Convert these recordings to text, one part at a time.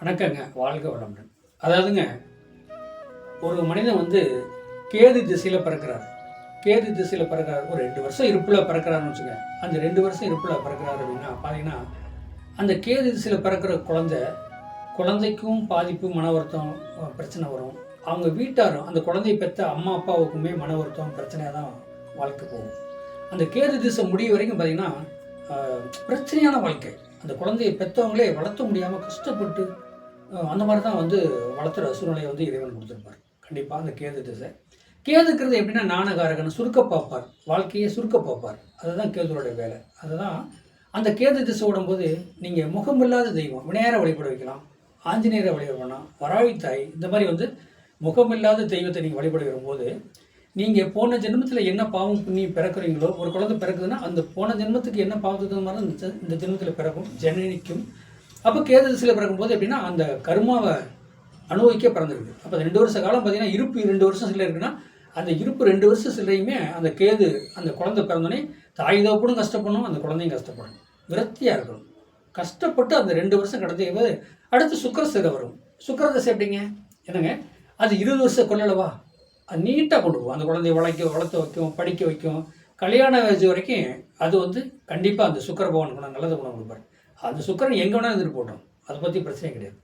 வணக்கங்க. வாழ்க வளமுடன். அதாவதுங்க, ஒரு மனிதன் கேது திசையில் பிறக்கிறார். கேது திசையில் பிறக்கிறார். ஒரு 2 வருஷம் இருப்பில் பிறக்கிறாருன்னு வச்சுங்க. அந்த 2 வருஷம் இருப்பில் பிறக்கிறாரு அப்படின்னா பார்த்தீங்கன்னா, அந்த கேது திசையில் பிறக்கிற குழந்தைக்கும் பாதிப்பு, மன வருத்தம், பிரச்சனை வரும். அவங்க வீட்டாரும் அந்த குழந்தையை பெற்ற அம்மா அப்பாவுக்குமே மன வருத்தம், பிரச்சனையாக தான் வாழ்க்கை போகும். அந்த கேது திசை முடிய வரைக்கும் பார்த்தீங்கன்னா பிரச்சனையான வாழ்க்கை. அந்த குழந்தையை பெற்றவங்களே வளர்த்த முடியாமல் கஷ்டப்பட்டு அந்த மாதிரி தான் வளர்த்துற சூழ்நிலையை இறைவன் கொடுத்துருப்பார். கண்டிப்பாக அந்த கேது திசை. கேதுக்கிறது எப்படின்னா நாணகாரகன், சுருக்க பார்ப்பார், வாழ்க்கையை சுருக்க பார்ப்பார். அதுதான் கேதுவோட வேலை. அதுதான் அந்த கேது திசை ஓடும்போது நீங்கள் முகமில்லாத தெய்வம் விநாயகரை வழிபட வைக்கலாம், ஆஞ்சநேயரை வழிபடலாம், வராவித்தாய், இந்த மாதிரி முகமில்லாத தெய்வத்தை நீங்கள் வழிபட வரும்போது நீங்கள் போன ஜென்மத்தில் என்ன பாவம் புண்ணி பிறக்கிறீங்களோ, ஒரு குழந்தை பிறக்குதுன்னா அந்த போன ஜென்மத்துக்கு என்ன பாவத்துக்கு மாதிரி இந்த ஜென்மத்தில் பிறக்கும், ஜனனிக்கும். அப்போ கேது திசையில் பிறக்கும்போது எப்படின்னா அந்த கர்மாவை அனுபவிக்க பிறந்திருக்கு. அப்போ 2 வருஷ காலம் பார்த்தீங்கன்னா இருப்பு 2 வருஷம் சிலை இருக்குன்னா அந்த இருப்பு 2 வருஷம் சிலையுமே அந்த கேது அந்த குழந்தை பிறந்தோடனே தாய் தகப்பனும் கஷ்டப்படணும், அந்த குழந்தையும் கஷ்டப்படணும், விரக்தியாக இருக்கணும். கஷ்டப்பட்டு அந்த 2 வருஷம் கடந்து அடுத்து சுக்கர சிலை வரும். சுக்கர திசை எப்படிங்க என்னங்க, அது 20 வருஷம் கொள்ளளவா, அது நீட்டாக கொண்டு போகும். அந்த குழந்தைய வளர்த்து வைக்கும், படிக்க வைக்கும், கல்யாண வயசு வரைக்கும். அது கண்டிப்பாக அந்த சுக்கர பகவான் குணம் நல்லது குணம் கொடுப்பார். அந்த சுக்கரன் எங்கே வேணாலும் இருந்துட்டு போட்டோம், அதை பற்றி பிரச்சனை கிடையாது.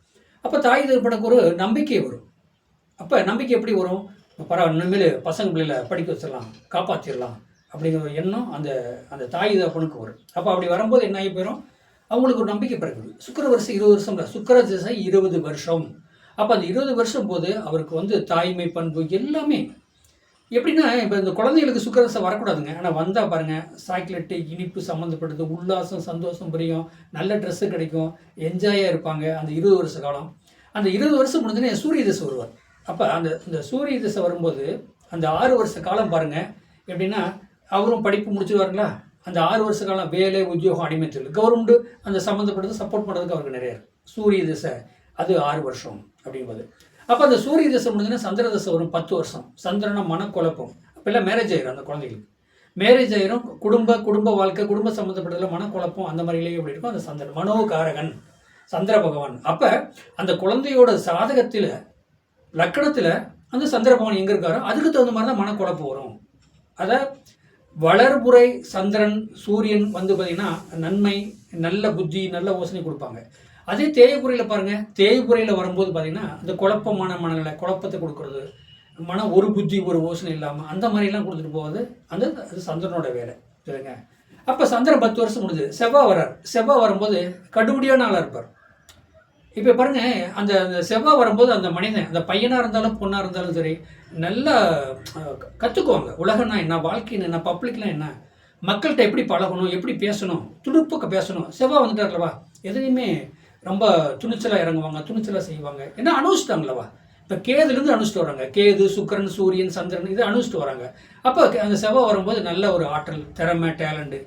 அப்போ தாய் தகப்பனுக்கு ஒரு நம்பிக்கை வரும். அப்போ நம்பிக்கை எப்படி வரும், பரவாயில்ல இனிமேல் பசங்க பிள்ளைகளை படிக்க வச்சிடலாம், காப்பாற்றிடலாம் அப்படிங்கிற ஒரு எண்ணம் அந்த அந்த தாய் தகப்பனுக்கு வரும். அப்போ அப்படி வரும்போது என்ன ஆகி போயிடும், அவங்களுக்கு ஒரு நம்பிக்கை பிறகுது. சுக்கர வருஷம் 20 வருஷம், சுக்கர திசை 20 வருஷம். அப்போ அந்த 20 வருஷம் போது அவருக்கு தாய்மை பண்பு எல்லாமே எப்படின்னா, இப்போ இந்த குழந்தைகளுக்கு சுக்கரதசை வரக்கூடாதுங்க. ஆனால் வந்தால் பாருங்கள், சாக்லேட்டு, இனிப்பு சம்மந்தப்பட்டது, உல்லாசம், சந்தோஷம் புரியும், நல்ல ட்ரெஸ்ஸு கிடைக்கும், என்ஜாயாக இருப்பாங்க அந்த 20 வருஷ காலம். அந்த 20 வருஷம் முடிஞ்சோடனே சூரிய திசை வருவார். அப்போ அந்த சூரிய திசை வரும்போது அந்த 6 வருஷ காலம் பாருங்கள் எப்படின்னா, அவரும் படிப்பு முடிச்சுருவாருங்களா, அந்த 6 வருஷ காலம் வேலை, உத்தியோகம், அடிமைத்தல், கவர்மெண்ட்டு அந்த சம்மந்தப்பட்டது சப்போர்ட் பண்ணுறதுக்கு அவருக்கு நிறைய இருக்குது. சூரிய திசை அது 6 வருஷம் அப்படிங்கும்போது. அப்போ அந்த சூரிய திசை முடிஞ்சுன்னா சந்திர திசை வரும் 10 வருஷம். சந்திரனா மனக்குழப்பம், அப்போல்லாம் மேரேஜ் ஆயிரும். அந்த குழந்தைகளுக்கு மேரேஜ் ஆயிரும். குடும்ப வாழ்க்கை, குடும்ப சம்மந்தப்பட்டதில் மனக்குழப்பம் அந்த மாதிரிலேயே எப்படி இருக்கும் அந்த சந்திரன், மனோகாரகன் சந்திர பகவான். அப்போ அந்த குழந்தையோட சாதகத்தில் லக்கணத்தில் அந்த சந்திர பகவான் எங்கே இருக்காரோ அதுக்கு தகுந்த மாதிரி தான் மனக்குழப்பம் வரும். அதை வளர்புறை சந்திரன் சூரியன் பார்த்திங்கன்னா நன்மை, நல்ல புத்தி, நல்ல யோசனை கொடுப்பாங்க. அதே தேய்புறையில் பாருங்கள், தேய்புறையில் வரும்போது பார்த்திங்கன்னா அந்த குழப்பமான மனநிலை, குழப்பத்தை கொடுக்குறது, ஒரு புத்தி ஒரு யோசனை இல்லாமல் அந்த மாதிரிலாம் கொடுத்துட்டு போவது அது சந்திரனோட வேலை, சரிங்க. அப்போ சந்திரன் 10 வருஷம் முடிஞ்சு செவ்வாய் வரார். செவ்வாய் வரும்போது கடுபடியான ஆளாக இருப்பார். இப்போ பாருங்கள், அந்த செவ்வாய் வரும்போது அந்த மனிதன், அந்த பையனாக இருந்தாலும் பொண்ணாக இருந்தாலும் சரி, நல்லா கற்றுக்குவாங்க. உலகம்னா என்ன, வாழ்க்கைன்னு என்ன, பப்ளிக்லாம் என்ன, மக்கள்கிட்ட எப்படி பழகணும், எப்படி பேசணும், துடுப்புக்க பேசணும். செவ்வாய் வந்துட்டார்லவா, எதுலையுமே ரொம்ப துணிச்சலாக இறங்குவாங்க, துணிச்சலாக செய்வாங்க. ஏன்னா அனுஷ்டாங்களவா. இப்போ கேதுலேருந்து அனுஷ்டிட்டு வராங்க. கேது, சுக்கரன், சூரியன், சந்திரன் இதை அனுஷ்டிட்டு வராங்க. அப்போ அந்த செவ்வாய் வரும்போது நல்ல ஒரு ஆற்றல், திறமை, டேலண்ட்டு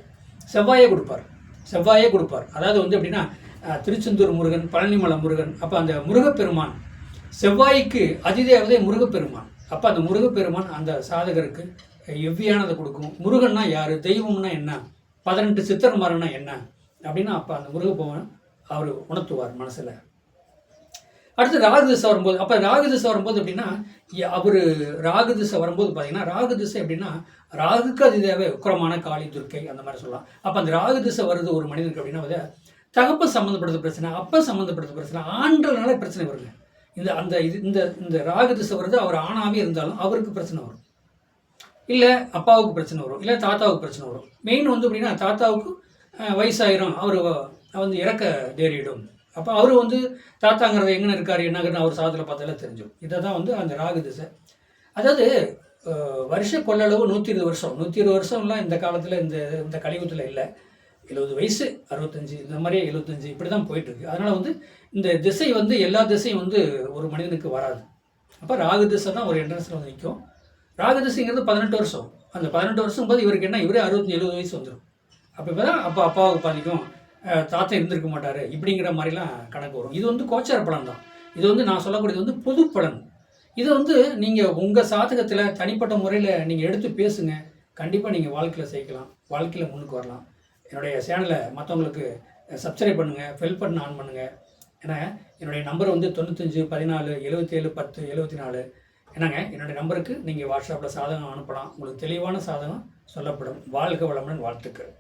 செவ்வாயே கொடுப்பார். அதாவது எப்படின்னா திருச்செந்தூர் முருகன், பழனிமலை முருகன், அப்போ அந்த முருகப்பெருமான் செவ்வாய்க்கு அதிதேவதை முருகப்பெருமான். அப்போ அந்த முருகப்பெருமான் அந்த சாதகருக்கு எவ்வியானதை கொடுக்கும். முருகன்னா யார், தெய்வம்னா என்ன, 18 சித்தர்மாரன்னா என்ன அப்படின்னா அப்போ அந்த முருகப்பெருமான் அவர் உணர்த்துவார் மனசில். அடுத்து ராகு திசை வரும்போது, அப்போ ராகு திசை வரும்போது எப்படின்னா அவர் ராகு திசை வரும்போது பார்த்தீங்கன்னா, ராகு திசை எப்படின்னா ராகுக்கு அது தேவை உக்கிரமான காளி, துர்க்கை அந்த மாதிரி சொல்லலாம். அப்போ அந்த ராகு திசை வருது ஒரு மனிதனுக்கு அப்படின்னா தகப்ப சம்மந்தப்படுத்த பிரச்சனை, அப்போ சம்மந்தப்படுத்த பிரச்சனை, ஆண்கள்னால பிரச்சனை வருங்க. இந்த ராகு திசை வருது, அவர் ஆணாவே இருந்தாலும் அவருக்கு பிரச்சனை வரும், இல்லை அப்பாவுக்கு பிரச்சனை வரும், இல்லை தாத்தாவுக்கு பிரச்சனை வரும். மெயின் அப்படின்னா தாத்தாவுக்கு வயசாயிரும், அவர் இறக்க நேரிடும். அப்போ அவர் தாத்தாங்கிறத எங்கே இருக்கார் என்னங்கிறது அவர் சாதத்தில் பார்த்தாலே தெரிஞ்சிடும். இதை தான் அந்த ராகு திசை. அதாவது வருஷ கொள்ளளவு 120 வருஷம். 120 வருஷம்லாம் இந்த காலத்தில் இந்த கலியுகத்தில் இல்லை. 70 வயசு, 65 இந்த மாதிரி 75 இப்படி தான் போயிட்டுருக்கு. அதனால் இந்த திசை எல்லா திசையும் ஒரு மனிதனுக்கு வராது. அப்போ ராகு திசை தான் ஒரு என்ட்ரன்ஸில் நிற்கும். ராகு திசைங்கிறது 18 வருஷம். அந்த 18 வருஷம் போது இவருக்கு என்ன, இவரே 65-70 வயசு வந்துடும். அப்போ தான் அப்பாவுக்கு பாதிக்கும், தாத்தா இருந்திருக்க மாட்டார் இப்படிங்கிற மாதிரிலாம் கணக்கு வரும். இது கோச்சார பலன் தான். இது நான் சொல்லக்கூடியது பொது பலன். இதை நீங்கள் உங்கள் சாதகத்தில் தனிப்பட்ட முறையில் நீங்கள் எடுத்து பேசுங்க. கண்டிப்பாக நீங்கள் வாழ்க்கையில் ஜெயிக்கலாம், வாழ்க்கையில் முன்னுக்கு வரலாம். என்னுடைய சேனலை மற்றவங்களுக்கு சப்ஸ்கிரைப் பண்ணுங்கள், பெல் பட்டன் ஆன் பண்ணுங்கள். ஏன்னா என்னுடைய நம்பர் வந்து 95 14 77 10 74. என்னங்க என்னுடைய நம்பருக்கு நீங்கள் வாட்ஸ்அப்பில் சாதகம் அனுப்பலாம். உங்களுக்கு தெளிவான சாதகம் சொல்லப்படும். வாழ்க வளமுடன், வாழ்த்துக்கள்.